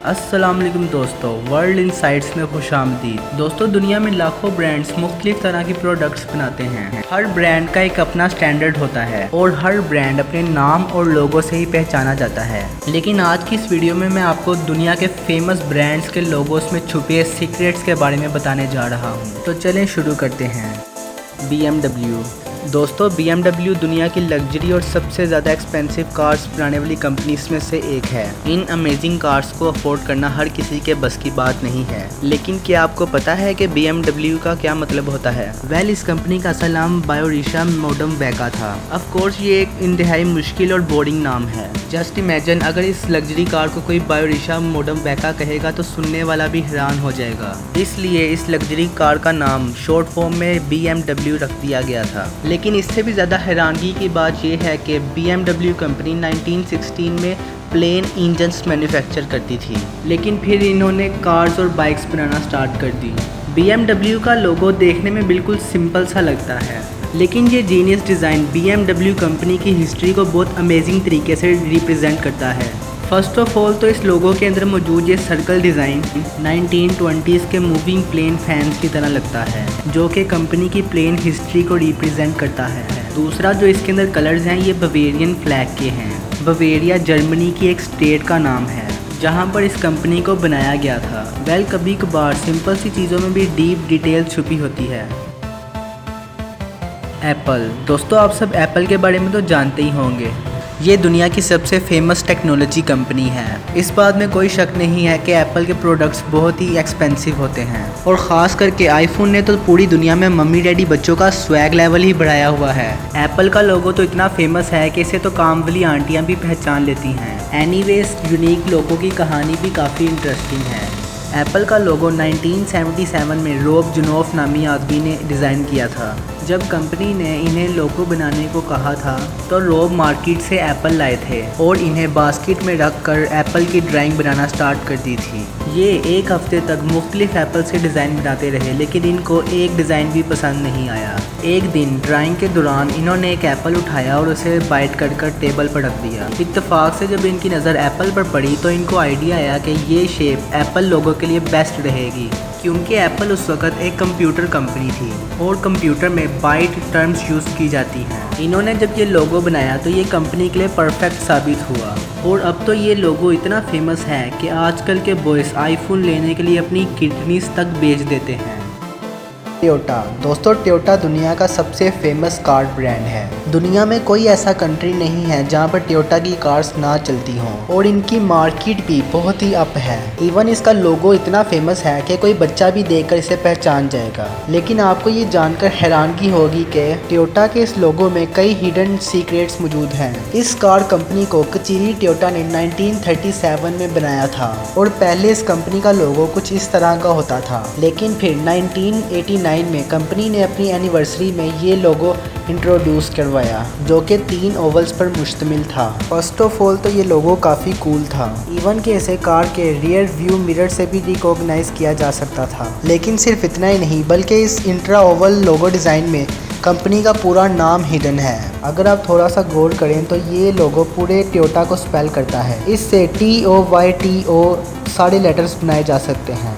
अस्सलाम वालेकुम दोस्तों, वर्ल्ड इनसाइट्स में खुशामदीद। दोस्तों, दुनिया में लाखों ब्रांड्स मुख्तलिफ तरह की प्रोडक्ट्स बनाते हैं। हर ब्रांड का एक अपना स्टैंडर्ड होता है और हर ब्रांड अपने नाम और लोगो से ही पहचाना जाता है। लेकिन आज की इस वीडियो में मैं आपको दुनिया के फेमस ब्रांड्स के लोगोस में छुपे सीक्रेट्स के बारे में बताने जा रहा हूँ। तो चलें शुरू करते हैं। BMW। दोस्तों, BMW दुनिया की लग्जरी और सबसे ज़्यादा एक्सपेंसिव कार्स बनाने वाली कंपनीज में से एक है। इन अमेजिंग कार्स को अफोर्ड करना हर किसी के बस की बात नहीं है। लेकिन क्या आपको पता है कि BMW का क्या मतलब होता है? इस कंपनी का असल नाम बायोरिशा मोडम वैका था। ऑफ कोर्स ये एक इंतहाई मुश्किल और बोरिंग नाम है। जस्ट इमेजिन, अगर इस लग्जरी कार को कोई बायोरिशा मोडम वैका कहेगा तो सुनने वाला भी हैरान हो जाएगा। इसलिए इस लग्जरी कार का नाम शॉर्ट फॉर्म में BMW रख दिया गया था। लेकिन इससे भी ज़्यादा हैरानगी की बात यह है कि BMW कंपनी 1916 में प्लेन इंजन्स मैन्युफैक्चर करती थी, लेकिन फिर इन्होंने कार्स और बाइक्स बनाना स्टार्ट कर दी। BMW का लोगो देखने में बिल्कुल सिंपल सा लगता है, लेकिन ये जीनियस डिज़ाइन BMW कंपनी की हिस्ट्री को बहुत अमेजिंग तरीके से रिप्रेजेंट करता है। फर्स्ट ऑफ ऑल तो इस लोगो के अंदर मौजूद ये सर्कल डिज़ाइन 1920s के मूविंग प्लेन फैंस की तरह लगता है, जो कि कंपनी की प्लेन हिस्ट्री को रिप्रेजेंट करता है। दूसरा, जो इसके अंदर कलर्स हैं ये बवेरियन फ्लैग के हैं। बवेरिया जर्मनी की एक स्टेट का नाम है जहां पर इस कंपनी को बनाया गया था। कभी कभार सिंपल सी चीज़ों में भी डीप डिटेल छुपी होती है। एप्पल। दोस्तों, आप सब एप्पल के बारे में तो जानते ही होंगे। ये दुनिया की सबसे फेमस टेक्नोलॉजी कंपनी है। इस बात में कोई शक नहीं है कि एप्पल के प्रोडक्ट्स बहुत ही एक्सपेंसिव होते हैं, और ख़ास करके आईफोन ने तो पूरी दुनिया में मम्मी डैडी बच्चों का स्वैग लेवल ही बढ़ाया हुआ है। एप्पल का लोगो तो इतना फेमस है कि इसे तो काम वाली आंटियाँ भी पहचान लेती हैं। एनीवेज, यूनिक लोगों की कहानी भी काफ़ी इंटरेस्टिंग है। एप्पल का लोगो 1977 में रॉब जुनोफ नामी आदमी ने डिज़ाइन किया था। जब कंपनी ने इन्हें लोगो बनाने को कहा था तो रॉब मार्केट से एप्पल लाए थे और इन्हें बास्केट में रख कर एप्पल की ड्राइंग बनाना स्टार्ट कर दी थी। ये एक हफ्ते तक मुख्तलिफ एप्पल से डिज़ाइन बनाते रहे, लेकिन इनको एक डिज़ाइन भी पसंद नहीं आया। एक दिन ड्राइंग के दौरान इन्होंने एक एप्पल उठाया और उसे बाइट कर टेबल पर रख दिया। इत्तेफाक से जब इनकी नज़र एप्पल पर पड़ी तो इनको आइडिया आया कि ये शेप एप्पल लोगो के लिए बेस्ट रहेगी, क्योंकि एप्पल उस वक्त एक कंप्यूटर कंपनी थी और कंप्यूटर में बाइट टर्म्स यूज़ की जाती हैं। इन्होंने जब ये लोगो बनाया तो ये कंपनी के लिए परफेक्ट साबित हुआ, और अब तो ये लोगो इतना फेमस है कि आजकल के बॉयज़ आईफोन लेने के लिए अपनी किडनीज तक बेच देते हैं। टोयोटा। दोस्तों, टोयोटा दुनिया का सबसे फेमस कार ब्रांड है। दुनिया में कोई ऐसा कंट्री नहीं है जहां पर टोयोटा की कार्स ना चलती हों, और इनकी मार्केट भी बहुत ही अप है। इवन इसका लोगो इतना फेमस है कि कोई बच्चा भी देखकर इसे पहचान जाएगा। लेकिन आपको ये जानकर हैरानगी होगी कि टोयोटा के इस लोगो में कई हिडन सीक्रेट्स मौजूद हैं। इस कार कंपनी को कचीरी टोयोटा ने 1937 में बनाया था, और पहले इस कंपनी का लोगो कुछ इस तरह का होता था। लेकिन फिर 1989 में कंपनी ने अपनी एनिवर्सरी में ये लोगो इंट्रोड्यूस करवाया, जो कि 3 ओवल्स पर मुश्तमिल था। फर्स्ट ऑफ ऑल तो ये लोगो काफ़ी कूल था। इवन कि इसे कार के रियर व्यू मिरर से भी रिकॉग्नाइज किया जा सकता था। लेकिन सिर्फ इतना ही नहीं, बल्कि इस इंट्रा ओवल लोगो डिज़ाइन में कंपनी का पूरा नाम हिडन है। अगर आप थोड़ा सा गौर करें तो ये लोगो पूरे टोयोटा को स्पेल करता है। इससे TOYTO सारे लेटर्स बनाए जा सकते हैं।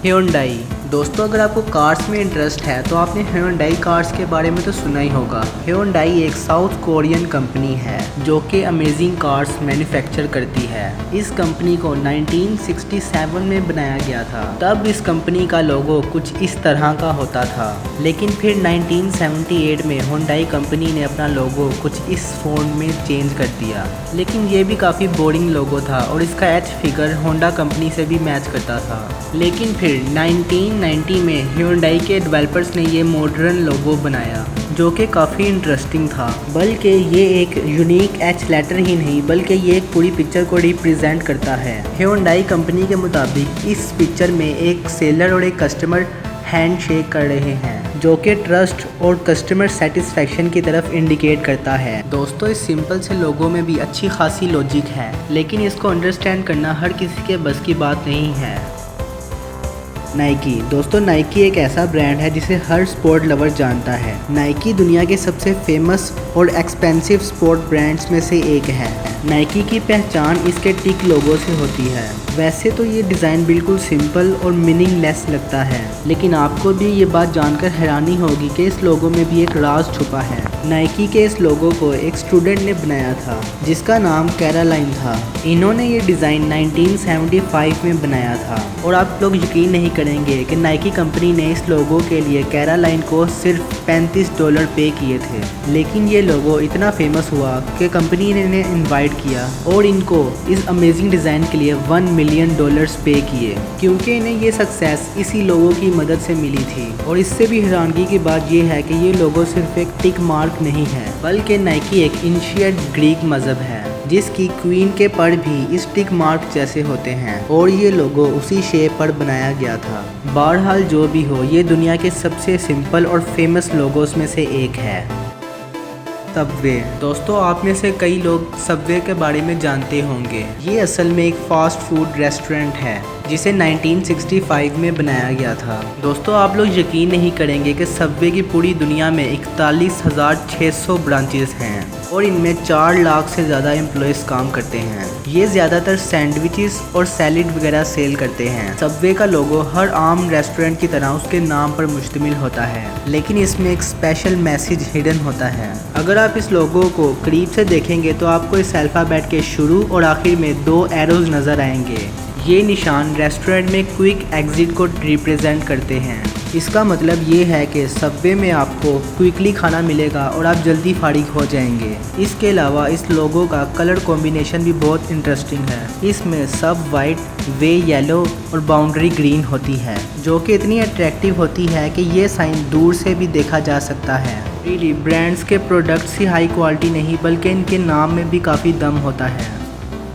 ह्यूंडई। दोस्तों, अगर आपको कार्स में इंटरेस्ट है तो आपने ह्यूंडई कार्स के बारे में तो सुना ही होगा। ह्यूंडई एक साउथ कोरियन कंपनी है जो कि अमेजिंग कार्स मैन्युफैक्चर करती है। इस कंपनी को 1967 में बनाया गया था। तब इस कंपनी का लोगो कुछ इस तरह का होता था, लेकिन फिर 1978 में ह्यूंडई कंपनी ने अपना लोगो कुछ इस फॉर्म में चेंज कर दिया। लेकिन ये भी काफ़ी बोरिंग लोगो था और इसका H फिगर होंडा कंपनी से भी मैच करता था। लेकिन फिर 1990 में ह्यूंडई के डेवलपर्स ने ये मॉडर्न लोगो बनाया, जो कि काफ़ी इंटरेस्टिंग था। बल्कि ये एक यूनिक H लेटर ही नहीं, बल्कि ये एक पूरी पिक्चर को रिप्रेजेंट करता है। ह्यूंडई कंपनी के मुताबिक इस पिक्चर में एक सेलर और एक कस्टमर हैंड शेक कर रहे हैं, जो कि ट्रस्ट और कस्टमर सेटिस्फेक्शन की तरफ इंडिकेट करता है। दोस्तों, इस सिंपल से लोगो में भी अच्छी खासी लॉजिक है, लेकिन इसको अंडरस्टैंड करना हर किसी के बस की बात नहीं है। नाइकी। दोस्तों, नाइकी एक ऐसा ब्रांड है जिसे हर स्पोर्ट लवर जानता है। नाइकी दुनिया के सबसे फेमस और एक्सपेंसिव स्पोर्ट ब्रांड्स में से एक है। नाइकी की पहचान इसके टिक लोगो से होती है। वैसे तो ये डिज़ाइन बिल्कुल सिंपल और मीनिंगलेस लगता है, लेकिन आपको भी ये बात जानकर हैरानी होगी कि इस लोगो में भी एक राज छुपा है। नाइकी के इस लोगो को एक स्टूडेंट ने बनाया था जिसका नाम कैरोलाइन था। इन्होंने ये डिज़ाइन 1975 में बनाया था और आप लोग यकीन नहीं करेंगे कि नाइकी कंपनी ने इस लोगो के लिए कैरोलाइन को सिर्फ $35 पे किए थे। लेकिन ये लोगो इतना फेमस हुआ कि कंपनी ने इन्हें इनवाइट किया और इनको इस अमेजिंग डिज़ाइन के लिए $1 मिलियन पे किए, क्योंकि इन्हें ये सक्सेस इसी लोगों की मदद से मिली थी। और इससे भी हैरानगी की बात ये है कि ये लोगो सिर्फ एक टिक मार्क नहीं है, बल्कि नाइकी एक एंशिएंट ग्रीक मज़हब है जिसकी क्वीन के पर भी इस टिक मार्क जैसे होते हैं और ये लोगो उसी शेप पर बनाया गया था। बहरहाल जो भी हो, ये दुनिया के सबसे सिंपल और फेमस लोगोस में से एक है। सबवे। दोस्तों, आप में से कई लोग सबवे के बारे में जानते होंगे। ये असल में एक फास्ट फूड रेस्टोरेंट है जिसे 1965 में बनाया गया था। दोस्तों, आप लोग यकीन नहीं करेंगे कि सबवे की पूरी दुनिया में 41,600 ब्रांचेस हैं और इनमें 4 लाख से ज़्यादा एम्प्लॉयज़ काम करते हैं। ये ज़्यादातर सैंडविचेस और सैलेड वगैरह सेल करते हैं। सबवे का लोगो हर आम रेस्टोरेंट की तरह उसके नाम पर मुश्तमिल होता है, लेकिन इसमें एक स्पेशल मैसेज हिडन होता है। अगर आप इस लोगो को करीब से देखेंगे तो आपको इस अल्फ़ाबेट के शुरू और आखिर में 2 एरोज नज़र आएंगे। ये निशान रेस्टोरेंट में क्विक एग्जिट को रिप्रेजेंट करते हैं। इसका मतलब ये है कि सबवे में आपको क्विकली खाना मिलेगा और आप जल्दी फारिग हो जाएंगे। इसके अलावा इस लोगो का कलर कॉम्बिनेशन भी बहुत इंटरेस्टिंग है। इसमें सब वाइट, वे येलो और बाउंड्री ग्रीन होती है, जो कि इतनी अट्रैक्टिव होती है कि ये साइन दूर से भी देखा जा सकता है। रियली ब्रांड्स के प्रोडक्ट्स ही हाई क्वालिटी नहीं, बल्कि इनके नाम में भी काफ़ी दम होता है।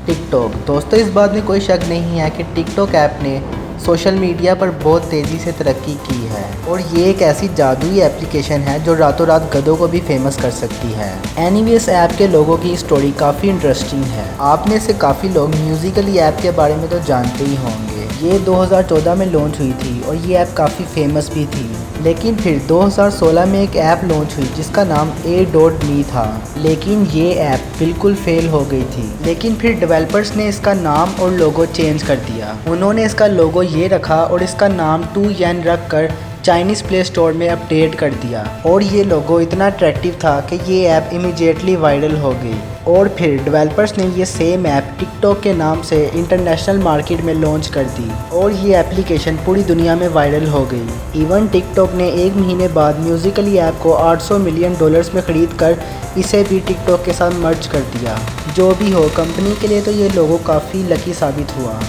टिकटॉक। दोस्तों, इस बात में कोई शक नहीं है कि टिकटॉक ऐप ने सोशल मीडिया पर बहुत तेज़ी से तरक्की की है और ये एक ऐसी जादुई एप्लीकेशन है जो रातों रात गधों को भी फेमस कर सकती है। एनीवेज, ऐप के लोगों की स्टोरी काफ़ी इंटरेस्टिंग है। आप में से काफ़ी लोग म्यूजिकली ऐप के बारे में तो जानते ही होंगे। ये 2014 में लॉन्च हुई थी और ये ऐप काफ़ी फेमस भी थी। लेकिन फिर 2016 में एक ऐप लॉन्च हुई जिसका नाम A.me था, लेकिन ये ऐप बिल्कुल फेल हो गई थी। लेकिन फिर डेवलपर्स ने इसका नाम और लोगो चेंज कर दिया। उन्होंने इसका लोगो ये रखा और इसका नाम 2yen रख कर चाइनीज़ प्ले स्टोर में अपडेट कर दिया और ये लोगो इतना अट्रैक्टिव था कि ये ऐप इमीडिएटली वायरल हो गई। और फिर डेवलपर्स ने ये सेम ऐप टिकटॉक के नाम से इंटरनेशनल मार्केट में लॉन्च कर दी और ये एप्लीकेशन पूरी दुनिया में वायरल हो गई। इवन टिकटॉक ने 1 महीने बाद म्यूजिकली ऐप को $800 मिलियन में ख़रीद कर इसे भी टिकटॉक के साथ मर्ज कर दिया। जो भी हो, कंपनी के लिए तो ये लोगो काफ़ी लकी साबित हुआ।